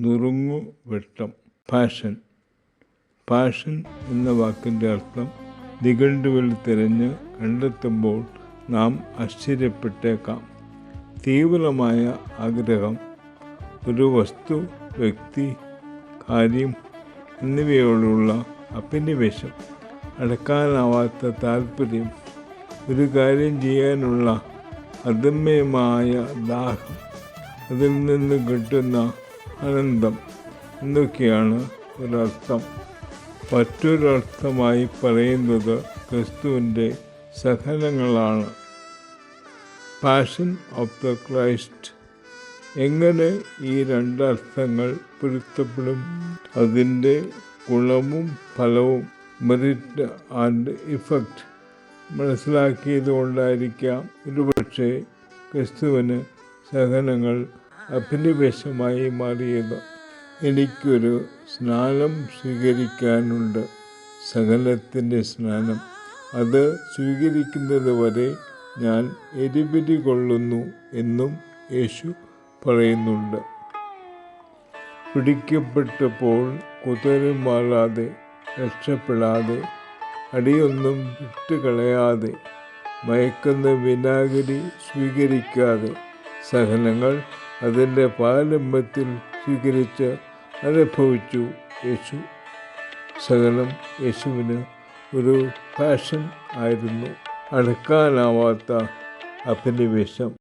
നുറുങ്ങുവെട്ടം. Passion എന്ന വാക്കിൻ്റെ അർത്ഥം നിഘണ്ടുവിൽ തിരഞ്ഞ് കണ്ടെത്തുമ്പോൾ നാം ആശ്ചര്യപ്പെട്ടേക്കാം. തീവ്രമായ ആഗ്രഹം, ഒരു വസ്തു, വ്യക്തി, കാര്യം എന്നിവയോടുള്ള അഭിനിവേശം, അടക്കാനാവാത്ത താല്പര്യം, ഒരു കാര്യം ചെയ്യാനുള്ള അദമ്യമായ ദാഹം, അതിൽ നിന്ന് കിട്ടുന്ന ആനന്ദം എന്നൊക്കെയാണ് ഒരർത്ഥം. മറ്റൊരർത്ഥമായി പറയുന്നത് ക്രിസ്തുവിൻ്റെ സഹനങ്ങളാണ്. Passion of the Christ. എങ്ങനെ ഈ രണ്ടർത്ഥങ്ങൾ പൊരുത്തപ്പെടും? അതിൻ്റെ ഗുണവും ഫലവും, മെറിറ്റ് ആൻഡ് ഇഫക്റ്റ് മനസ്സിലാക്കിയത് കൊണ്ടായിരിക്കാം ഒരുപക്ഷെ ക്രിസ്തുവിന് സഹനങ്ങൾ അഭിനിവേശമായി മാറിയത്. എനിക്കൊരു സ്നാനം സ്വീകരിക്കാനുണ്ട്, സഹനത്തിൻ്റെ സ്നാനം. അത് സ്വീകരിക്കുന്നത് വരെ ഞാൻ എരിപിരി കൊള്ളുന്നു എന്നും യേശു പറയുന്നുണ്ട്. പിടിക്കപ്പെട്ടപ്പോൾ കുതറിമാറാതെ, രക്ഷപ്പെടാതെ, അടിയൊന്നും വിട്ടുകളയാതെ, മയക്കുന്ന വിനാഗിരി സ്വീകരിക്കാതെ സഹനങ്ങൾ അതിൻ്റെ പാരമ്യത്തിൽ സ്വീകരിച്ച് അനുഭവിച്ചു യേശു. സഹനം യേശുവിന് ഒരു പാഷൻ ആയിരുന്നു, അടക്കാനാവാത്ത അഭിനിവേശം.